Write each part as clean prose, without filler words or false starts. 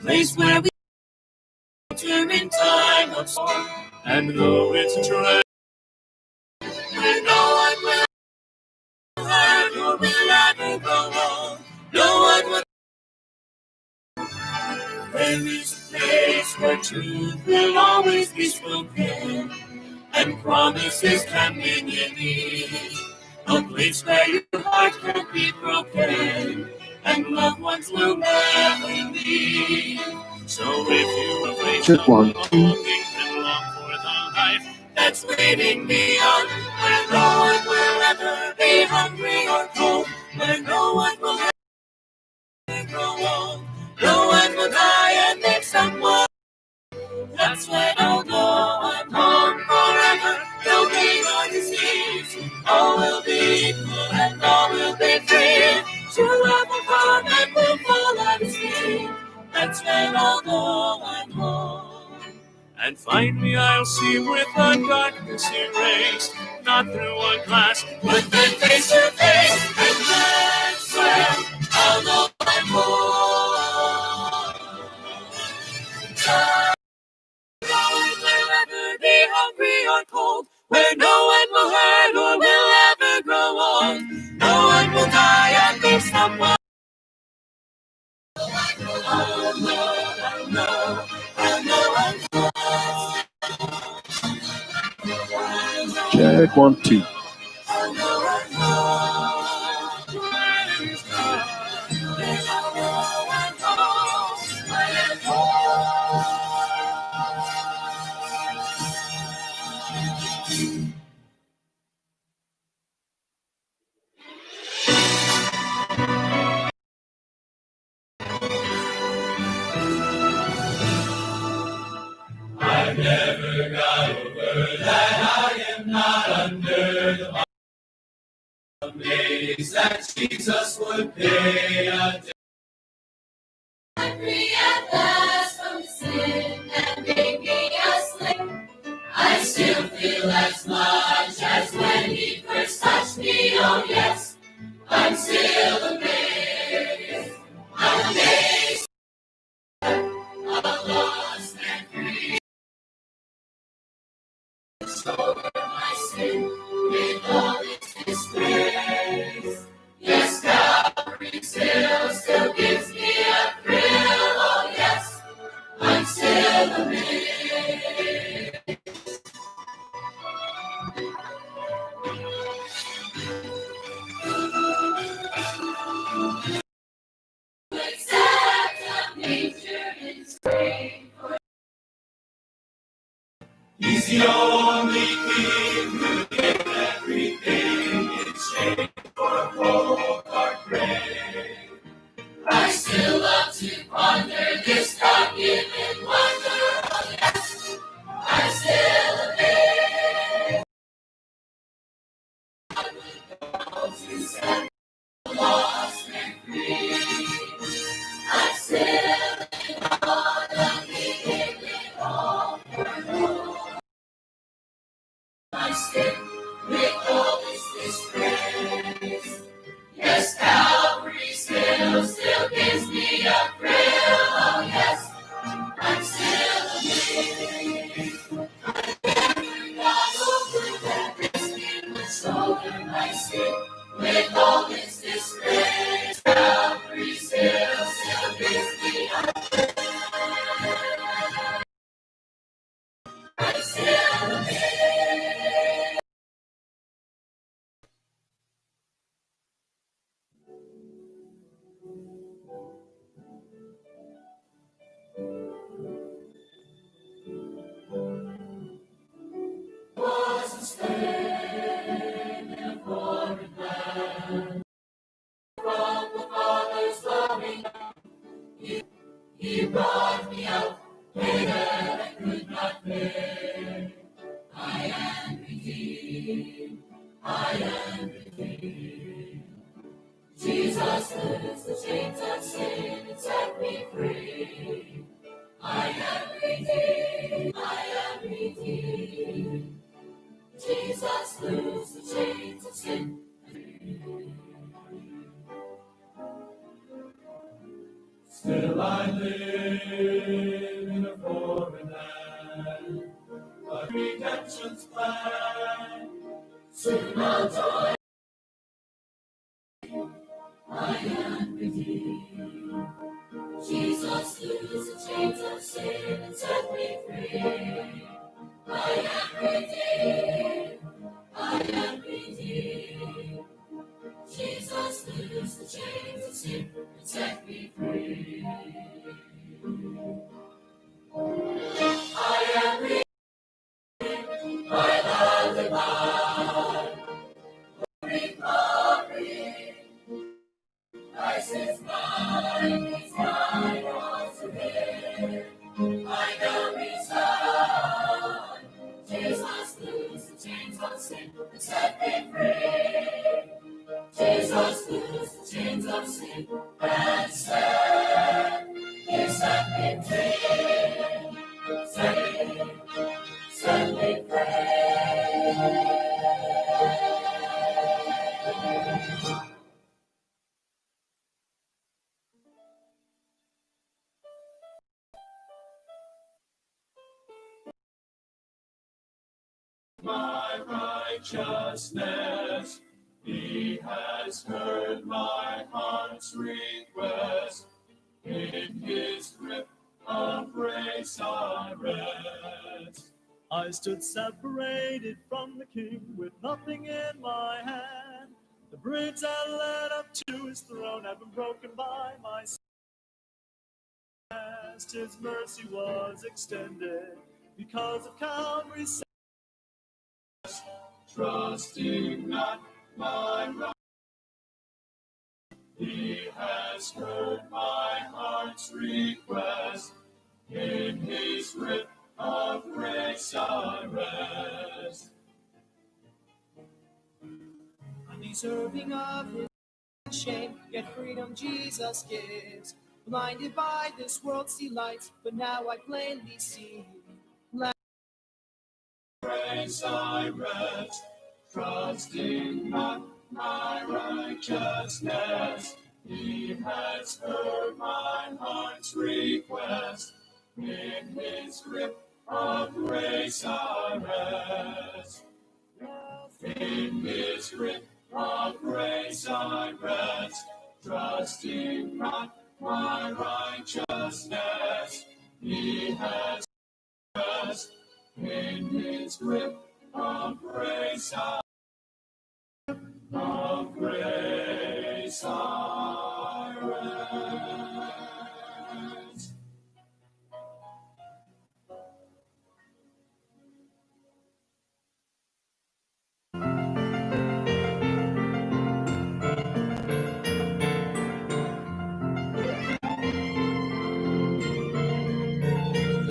place where we enter in time of storm. And though it's dread, where no one will hurt or will ever go wrong, no one will. There is a place where truth will always be spoken, and promises can be given. A place where your heart can be broken, and loved ones will never leave. So if you are facing longing and long for the life that's waiting beyond, where no one will ever be hungry or cold, where no one will ever grow old, no one will die and make someone. That's when I'll go. I'm home forever. No pain or disease. All will be equal and all will be free. True love will come and will fall at his feet. That's when I'll go. I'm home. And finally I'll see with the darkness erased, not through a glass, but then face to face. And that's when I'll know I'm home. No one will ever be hungry or cold, where no one will hurt or will ever grow old. No one will die and be someone. Oh no, Check 1, 2. I've never got over that I am not under the days that Jesus would pay a debt. I'm free at last from sin and make me a slave. I still feel as much as when he first touched me, oh yes, I'm still amazed. I'm amazed, I'm lost and free. Over my sin with all its disgrace. Yes, Calvary still gives me a thrill. Oh yes, I'm still amazed. Accept of nature is great. He's the only King who gave everything in exchange for a cold hard grave. I still love to ponder this God-given wonder. Oh yes, I'm still amazed. I would go to set the lost and free. I'm still in awe that he gave it all for all. My sin with all its disgrace. Yes, Calvary still gives me a thrill. Oh yes, I'm still amazed. I never got over that risking much over my sin with all its disgrace. Calvary still gives me a thrill. I'm still amazed. He brought me out where I could not bear. I am redeemed. I am redeemed. Jesus loosed the chains of sin and set me free. I am redeemed. I am redeemed. Jesus loosed the chains of sin. Still I live in a foreign land, but redemption's plan. Soon I'll join. I am redeemed. Jesus loosed the chains of sin and set me free. I am redeemed. I am redeemed. Jesus loosed the chains of sin and set me free. I am redeemed. I love the God. Recovery. Christ is mine. He's mine altogether. I know He's mine. Jesus loosed the chains of sin and set me free. Jesus loosed the chains of sin and set me free. Set me free. My righteousness, He has heard my heart's request. In His grip of grace I rest. I stood separated from the King with nothing in my hand. The bridge that led up to His throne had been broken by my sin. His mercy was extended because of Calvary's. Trusting not my right, He has heard my heart's request. In His grip of grace I rest. Undeserving of His shame, yet freedom Jesus gives. Blinded by this world's delights, but now I plainly see. Grace I rest, trusting not my righteousness. He has heard my heart's request. In His grip of grace I rest. In His grip of grace I rest, trusting not my righteousness. He has rest. In His grip of grace I rest.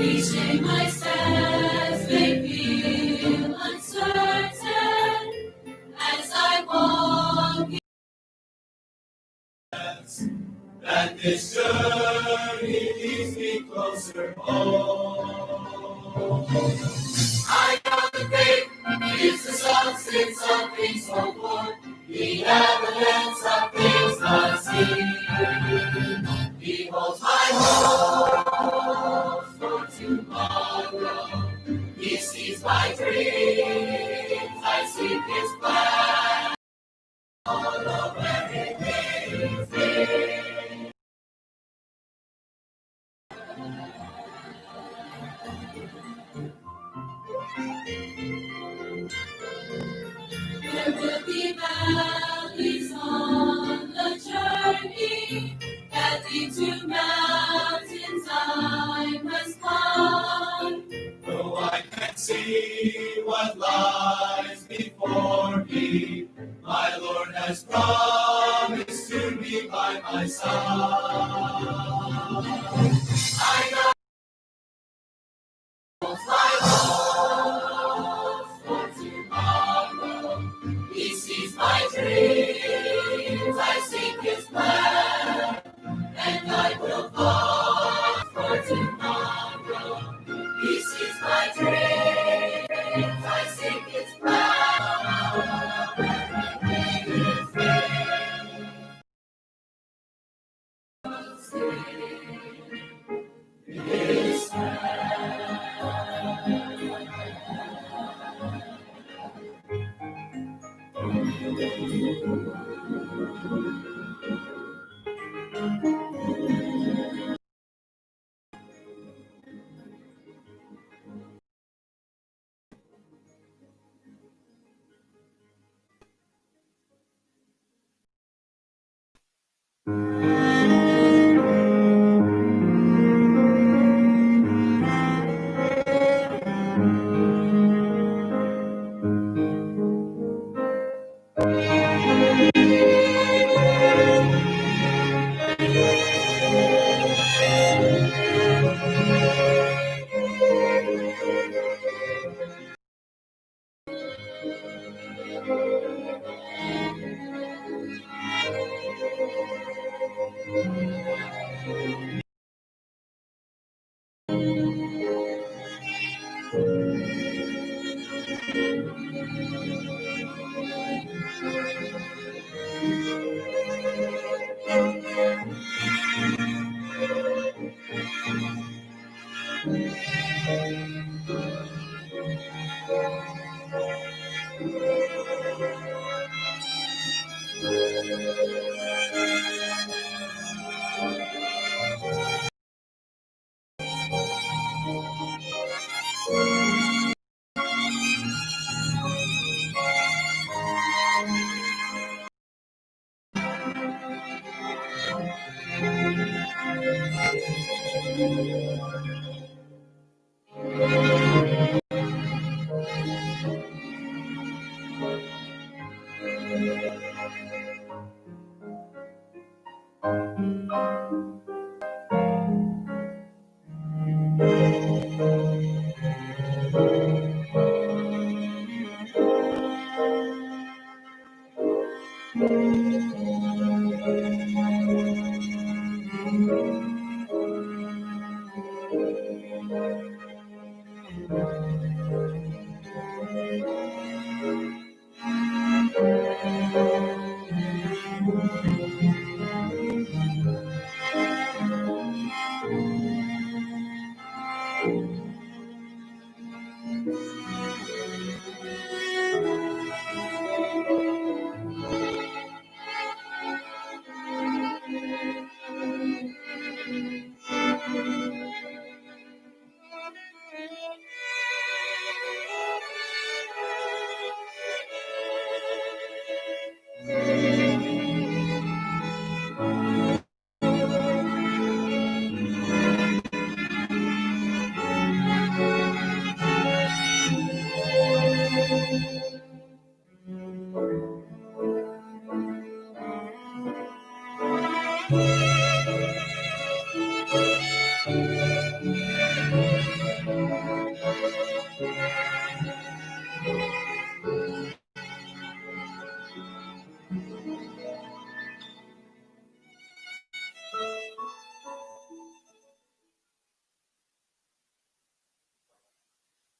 Each day my steps may feel uncertain as I walk in that this journey leads me closer home. I know the faith is the substance of things hoped for, the evidence of things not seen. He holds my hope for tomorrow. He sees my dreams. I seek His plan. All of everything is there. There will be valleys on the journey that lead to mountains I must climb. Though I can't see what lies before me, my Lord has promised to be by my side. I know my hopes for tomorrow. He sees my dreams. I seek His plan, and I will fall for tomorrow. He sees my dreams. I seek His plan.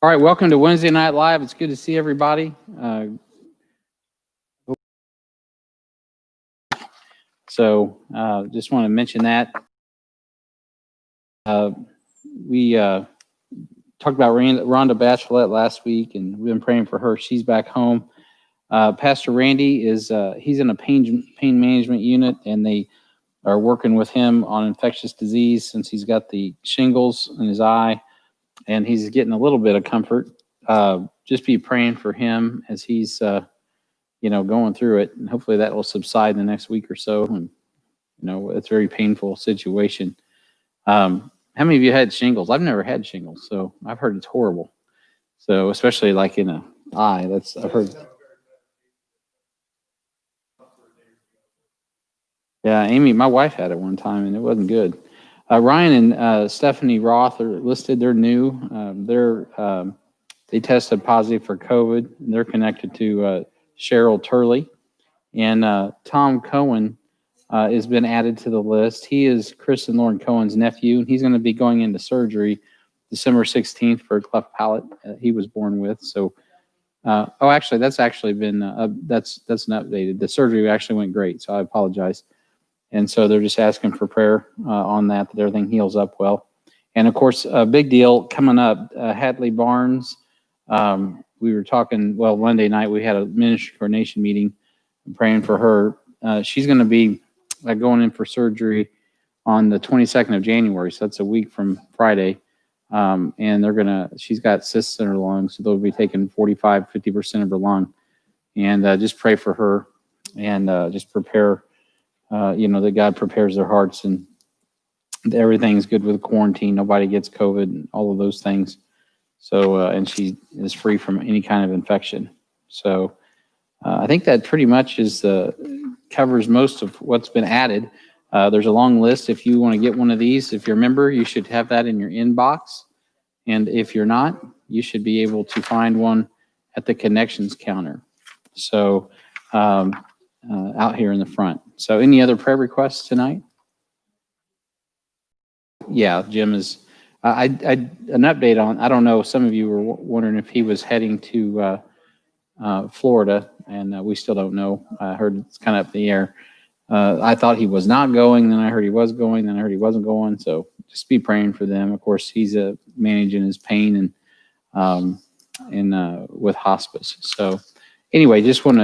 All right, welcome to Wednesday Night Live. It's good to see everybody. Just want to mention that. We talked about Rhonda Bachelet last week, and we've been praying for her. She's back home. Pastor Randy is he's in a pain management unit, and they are working with him on infectious disease since he's got the shingles in his eye, and he's getting a little bit of comfort. Just be praying for him as he's going through it, and hopefully that will subside in the next week or so. And it's a very painful situation. How many of you had shingles? I've never had shingles, so I've heard it's horrible. So especially like in an eye, I've heard. Yeah, Amy, my wife had it one time, and it wasn't good. Ryan and Stephanie Roth are listed. They're new. They tested positive for COVID, and they're connected to Cheryl Turley. And Tom Cohen has been added to the list. He is Chris and Lauren Cohen's nephew. He's going to be going into surgery December 16th for a cleft palate he was born with. So, actually, that's actually been that's not updated. The surgery actually went great, so I apologize. And so they're just asking for prayer on that everything heals up well. And of course, a big deal coming up, Hadley Barnes. We were talking, Monday night we had a Ministry for Nation meeting, praying for her she's going to be going in for surgery on the 22nd of January. So that's a week from Friday. And she's got cysts in her lung. So they'll be taking 50% of her lung. And just pray for her and just prepare, that God prepares their hearts and everything's good with quarantine. Nobody gets COVID and all of those things. So, and she is free from any kind of infection. So I think that pretty much covers most of what's been added. There's a long list. If you want to get one of these, if you're a member, you should have that in your inbox. And if you're not, you should be able to find one at the connections counter. So out here in the front. So any other prayer requests tonight? Yeah, Jim is, an update on, I don't know, some of you were wondering if he was heading to Florida, and we still don't know. I heard it's kind of up in the air. I thought he was not going, then I heard he was going, then I heard he wasn't going. So just be praying for them. Of course, he's managing his pain and with hospice. So anyway, just want to